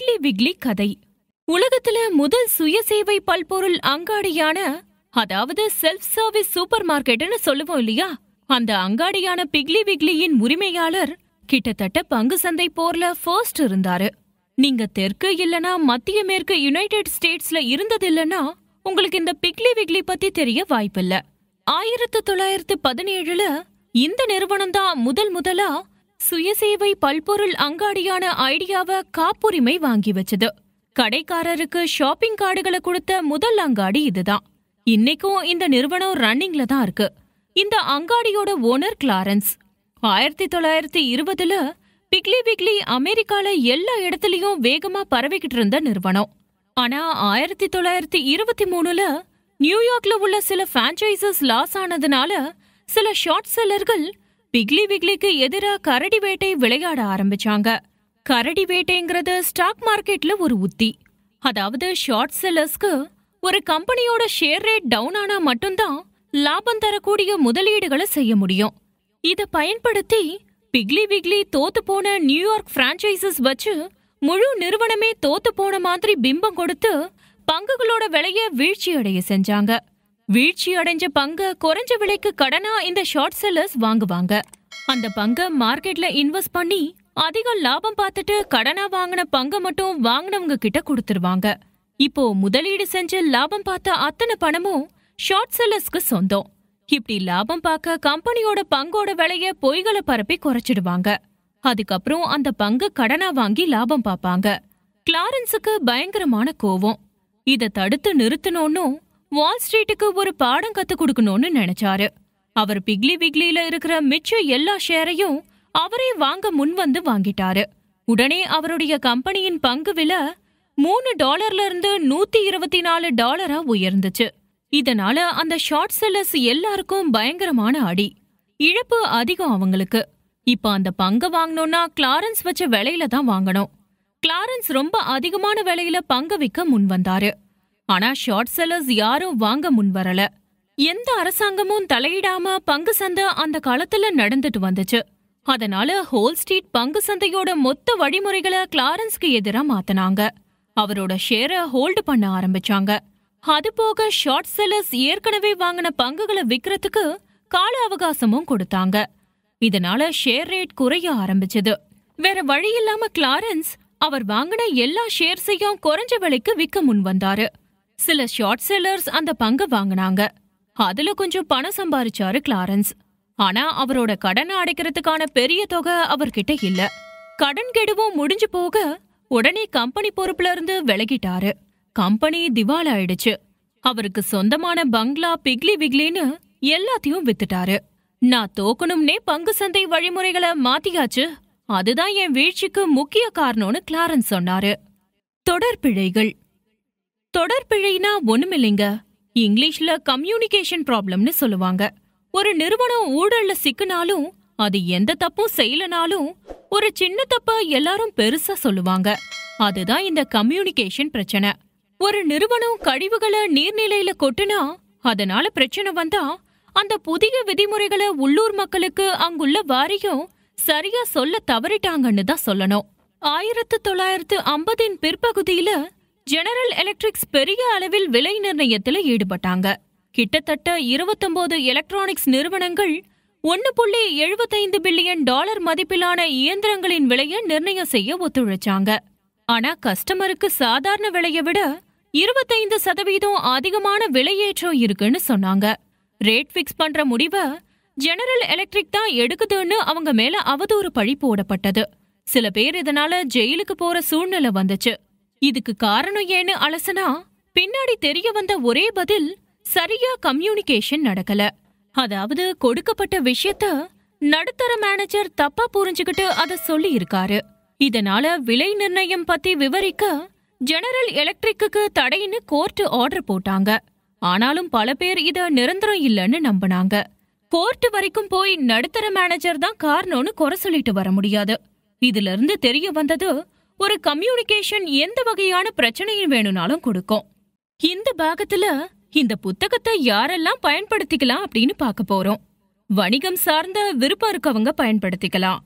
பிக்லி விக்லி கதை. உலகத்துல முதல் சுயசேவை பல்பொருள் அங்காடியான, அதாவது செல்ஃப் சர்வீஸ் சூப்பர் மார்க்கெட்னு சொல்லுவோம் இல்லையா, அந்த அங்காடியான பிக்லி விக்லியின் உரிமையாளர் கிட்டத்தட்ட பங்கு சந்தை போர்ல ஃபர்ஸ்ட் இருந்தாரு. நீங்க தெற்கு இல்லனா மத்திய மேற்கு யுனைடெட் ஸ்டேட்ஸ்ல இருந்தது இல்லனா உங்களுக்கு இந்த பிக்லி விக்லி பத்தி தெரிய வாய்ப்பில்ல. 1917ல இந்த நிறுவனம் தான் முதலா சுயசேவை பல்பொருள் அங்காடியான ஐடியாவை காப்புரிமை வாங்கி வச்சது. கடைக்காரருக்கு ஷாப்பிங் கார்டுகளை கொடுத்த முதல் அங்காடி இதுதான். இன்னைக்கும் இந்த நிறுவனம் ரன்னிங்ல தான் இருக்கு. இந்த அங்காடியோட ஓனர் கிளாரன்ஸ். 1920ல பிக்லி விக்லி அமெரிக்கால எல்லா இடத்துலயும் வேகமா பரவிக்கிட்டு இருந்த நிறுவனம். ஆனா 1923ல நியூயார்க்ல உள்ள சில பிரான்சைசஸ் லாஸ் ஆனதுனால சில ஷார்ட் செல்லர்கள் பிக்லி விக்லிக்கு எதிரா கரடி வேட்டை விளையாட ஆரம்பிச்சாங்க. கரடி வேட்டைங்கிறது ஸ்டாக் மார்க்கெட்ல ஒரு உத்தி. அதாவது ஷார்ட் செல்லர்ஸ்க்கு ஒரு கம்பெனியோட ஷேர் ரேட் டவுன் ஆனா மட்டும்தான் லாபம் தரக்கூடிய முதலீடுகளை செய்ய முடியும். இத பயன்படுத்தி பிக்லி விக்லி தோத்து போன நியூயார்க் பிரான்சைசஸ் வச்சு முழு நிறுவனமே தோத்து போன மாதிரி பிம்பம் கொடுத்து பங்குகளோட விலைய வீழ்ச்சி அடைய செஞ்சாங்க. வீழ்ச்சி அடைஞ்ச பங்க குறைஞ்ச விலைக்கு கடனா இந்த ஷார்ட் செல்லர்ஸ் வாங்குவாங்க. அந்த பங்க மார்க்கெட்ல இன்வெஸ்ட் பண்ணி அதிக லாபம் பார்த்துட்டு கடனா வாங்கின பங்க மட்டும் வாங்கினவங்க கிட்ட கொடுத்துருவாங்க. இப்போ முதலீடு செஞ்சு லாபம் பார்த்த அத்தனை பணமும் ஷார்ட் செல்லர்ஸ்க்கு சொந்தம். இப்படி லாபம் பார்க்க கம்பெனியோட பங்கோட விலைய பொய்களை பரப்பி குறைச்சிடுவாங்க. அதுக்கப்புறம் அந்த பங்கு கடனா வாங்கி லாபம் பார்ப்பாங்க. கிளாரன்ஸுக்கு பயங்கரமான கோவம். இத தடுத்து நிறுத்தணும்னு வால் ஸ்ட்ரீட்டுக்கு ஒரு பாடம் கத்து கொடுக்கணும்னு நினைச்சாரு. அவர் பிக்லி விக்லியில இருக்கிற மிச்ச எல்லா ஷேரையும் அவரே வாங்க முன்வந்து வாங்கிட்டாரு. உடனே அவருடைய கம்பெனியின் பங்கு விலை $3 இருந்து $124 உயர்ந்துச்சு. இதனால அந்த ஷார்ட் செல்லர்ஸ் எல்லாருக்கும் பயங்கரமான அடி, இழப்பு அதிகம் அவங்களுக்கு. இப்ப அந்த பங்கு வாங்கணும்னா கிளாரன்ஸ் வச்ச விலையில தான் வாங்கணும். கிளாரன்ஸ் ரொம்ப அதிகமான விலையில பங்கு விற்க முன் வந்தாரு. ஆனா ஷார்ட் செல்லர்ஸ் யாரும் வாங்க முன் வரல. எந்த அரசாங்கமும் தலையிடாம பங்கு சந்தை அந்த காலத்துல நடந்துட்டு வந்துச்சு. அதனால ஹோல் ஸ்ட்ரீட் பங்கு சந்தையோட மொத்த வழிமுறைகளை கிளாரன்ஸ்க்கு எதிரா மாத்தினாங்க. அவரோட ஷேரை ஹோல்டு பண்ண ஆரம்பிச்சாங்க. அது போக ஷார்ட் செல்லர்ஸ் ஏற்கனவே வாங்கின பங்குகளை விக்கிறதுக்கு கால அவகாசமும் கொடுத்தாங்க. இதனால ஷேர் ரேட் குறைய ஆரம்பிச்சது. வேற வழி இல்லாம கிளாரன்ஸ் அவர் வாங்கின எல்லா ஷேர்ஸையும் குறைஞ்ச விலைக்கு விற்க முன் வந்தாரு. சில ஷார்ட் செல்லர்ஸ் அந்த பங்கு வாங்கினாங்க. அதுல கொஞ்சம் பணம் சம்பாரிச்சாரு கிளாரன்ஸ். ஆனா அவரோட கடனை அடைக்கிறதுக்கான பெரிய தொகை அவர்கிட்ட இல்ல. கடன் கெடுவும் முடிஞ்சு போக உடனே கம்பெனி பொறுப்புல இருந்து விலகிட்டாரு. கம்பெனி திவால் ஆயிடுச்சு. அவருக்கு சொந்தமான பங்களா பிக்லி விக்லின்னு எல்லாத்தையும் வித்துட்டாரு. நான் தோக்கணும்னே பங்கு சந்தை வழிமுறைகளை மாத்தியாச்சு, அதுதான் என் வீழ்ச்சிக்கு முக்கிய காரணம்னு கிளாரன்ஸ் சொன்னாரு. தொடர்பிழைகள். தொடர்பிழைனா ஒண்ணுமில்லைங்க, இங்கிலீஷ்ல கம்யூனிகேஷன் ப்ராப்ளம்னு சொல்லுவாங்க. ஒரு நிறுவனம் ஊழல்ல சிக்கினாலும் அது எந்த தப்பும் செய்யலனாலும் ஒரு சின்ன தப்ப எல்லாரும் பெருசா சொல்லுவாங்க. அதுதான் இந்த கம்யூனிகேஷன் பிரச்சனை. ஒரு நிறுவனம் கழிவுகளை நீர்நிலையில கொட்டுனா அதனால பிரச்சனை வந்தா அந்த புதிய விதிமுறைகளை உள்ளூர் மக்களுக்கு அங்குள்ள வாரியம் சரியா சொல்ல தவறிட்டாங்கன்னு தான் சொல்லணும். 1950 பிற்பகுதியில ஜெனரல் எலக்ட்ரிக்ஸ் பெரிய அளவில் விலை நிர்ணயத்துல ஈடுபட்டாங்க. கிட்டத்தட்ட 29 எலக்ட்ரானிக்ஸ் நிறுவனங்கள் $1.75 பில்லியன் மதிப்பிலான இயந்திரங்களின் விலையை நிர்ணயம் செய்ய ஒத்துழைச்சாங்க. ஆனா கஸ்டமருக்கு சாதாரண விலையை விட 25% அதிகமான விலையேற்றம் இருக்குன்னு சொன்னாங்க. ரேட் பிக்ஸ் பண்ற முடிவை ஜெனரல் எலக்ட்ரிக் தான் எடுக்குதுன்னு அவங்க மேல அவதூறு பழி போடப்பட்டது. சில பேர் இதனால ஜெயிலுக்கு போற சூழ்நிலை வந்துச்சு. இதுக்கு காரணம் ஏன்னு அலசனா பின்னாடி தெரிய வந்த ஒரே பதில், சரியா கம்யூனிகேஷன் நடக்கல. அதாவது கொடுக்கப்பட்ட விஷயத்த நடுத்தர மேனேஜர் தப்பா புரிஞ்சுக்கிட்டு அத சொல்லி இருக்காரு. இதனால விலை நிர்ணயம் பத்தி விவரிக்க ஜெனரல் எலக்ட்ரிக்கு தடைன்னு கோர்ட் ஆர்டர் போட்டாங்க. ஆனாலும் பல பேர் இத நிரந்தரம் இல்லன்னு நம்பினாங்க. கோர்ட் வரைக்கும் போய் நடுத்தர மேனேஜர் தான் காரணம்னு குறை சொல்லிட்டு வர முடியாது. இதுல இருந்து தெரிய வந்தது, ஒரு கம்யூனிகேஷன் எந்த வகையான பிரச்சனையும் வேணும்னாலும் கொடுக்கும். இந்த பாகத்துல இந்த புத்தகத்தை யாரெல்லாம் பயன்படுத்திக்கலாம் அப்படின்னு பார்க்க போறோம். வணிகம் சார்ந்த விருப்பம் இருக்கவங்க பயன்படுத்திக்கலாம்.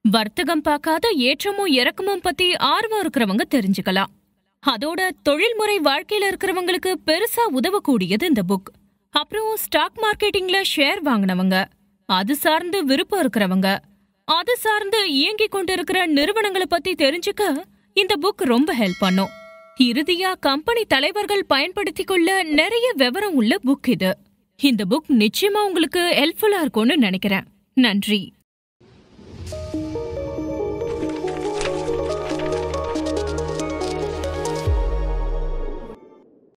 வர்த்தகம் பார்க்காத ஏற்றமும் இறக்கமும் பத்தி ஆர்வம் இருக்கிறவங்க தெரிஞ்சுக்கலாம். அதோட தொழில்முறை வாழ்க்கையில இருக்கிறவங்களுக்கு பெருசா உதவக்கூடியது இந்த புக். அப்புறம் ஸ்டாக் மார்க்கெட்டிங்ல ஷேர் வாங்கினவங்க, அது சார்ந்து விருப்பம் இருக்கிறவங்க, அது சார்ந்து இயங்கிக் கொண்டிருக்கிற நிறுவனங்களை பத்தி தெரிஞ்சுக்க இந்த புக் ரொம்ப ஹெல்ப் பண்ணும். இறுதியா கம்பெனி தலைவர்கள் பயன்படுத்திக் கொள்ள நிறைய விவரம் உள்ள புக் இது. இந்த புக் நிச்சயமா உங்களுக்கு ஹெல்ப்ஃபுல்லா இருக்கும்னு நினைக்கிறேன். நன்றி.